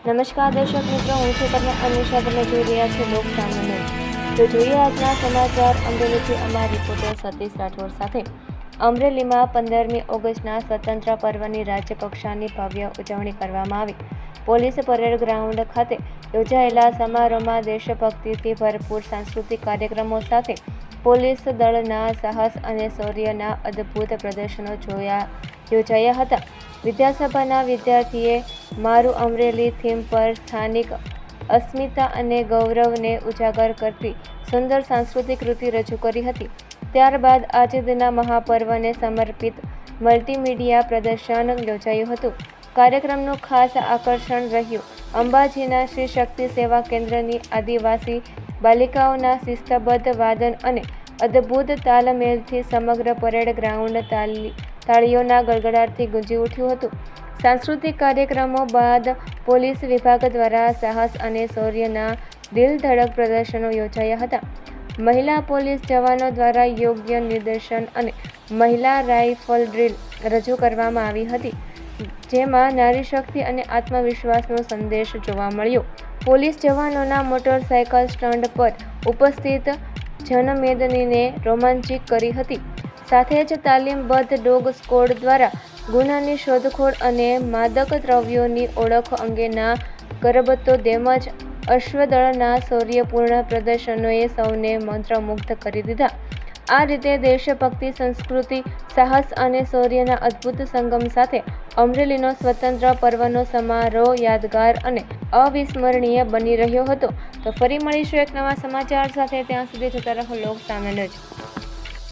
નમસ્કાર દર્શક મિત્રો, હું છું તમને અનિશા. તમે જોઈ રહ્યા છો લોક સામાન્ય. તો જોઈએ આજના સમાચાર. અમરેલીથી અમારા રિપોર્ટર સતીશ રાઠોડ સાથે. અમરેલીમાં 15મી ઓગસ્ટના સ્વતંત્ર પર્વની રાજ્યકક્ષાની ભવ્ય ઉજવણી કરવામાં આવી. પોલીસ પરેડ ગ્રાઉન્ડ ખાતે યોજાયેલા સમારોહમાં દેશભક્તિથી ભરપૂર સાંસ્કૃતિક કાર્યક્રમો સાથે પોલીસ દળના સાહસ અને શૌર્યના અદ્ભુત પ્રદર્શનો યોજાયા હતા. વિધાનસભાના વિદ્યાર્થીએ મારું અમરેલી થીમ પર સ્થાનિક અસ્મિતા અને ગૌરવને ઉજાગર કરતી સુંદર સાંસ્કૃતિક કૃતિ રજૂ કરી હતી. ત્યારબાદ આઝાદીના મહાપર્વને સમર્પિત મલ્ટીમીડિયા પ્રદર્શન યોજાયું હતું. કાર્યક્રમનું ખાસ આકર્ષણ રહ્યું અંબાજીના શ્રી શક્તિ સેવા કેન્દ્રની આદિવાસી બાલિકાઓના શિસ્તબદ્ધ વાદન અને અદ્ભુત તાલમેલથી સમગ્ર પરેડ ગ્રાઉન્ડ તાળીઓના ગડગડાટથી ગુંજી ઉઠ્યું હતું. સાંસ્કૃતિક કાર્યક્રમો બાદ પોલીસ વિભાગ દ્વારા સાહસ અને શૌર્યના દિલધડક પ્રદર્શનો યોજાયા હતા. મહિલા પોલીસ જવાનો દ્વારા યોગ્ય નિર્દેશન અને મહિલા રાઇફલ ડ્રીલ રજૂ કરવામાં આવી હતી, જેમાં નારી શક્તિ અને આત્મવિશ્વાસનો સંદેશ જોવા મળ્યો. પોલીસ જવાનોના મોટરસાયકલ સ્ટન્ટ પર ઉપસ્થિત જનમેદનીને રોમાંચિત કરી હતી. સાથે જ તાલીમબદ્ધ ડોગ સ્કોડ દ્વારા ગુનાની શોધખોળ અને માદક દ્રવ્યોની ઓળખ અંગેના કરબતો તેમજ અશ્વદળના શૌર્યપૂર્ણ પ્રદર્શનોએ સૌને મંત્રમુગ્ધ કરી દીધા. આ રીતે દેશભક્તિ, સંસ્કૃતિ, સાહસ અને શૌર્યના અદ્ભુત સંગમ સાથે અમરેલીનો સ્વતંત્ર પર્વનો સમારોહ યાદગાર અને અવિસ્મરણીય બની રહ્યો હતો. તો ફરી મળીશું એક નવા સમાચાર સાથે. ત્યાં સુધી જોતા રહો લોક સામાન્ય.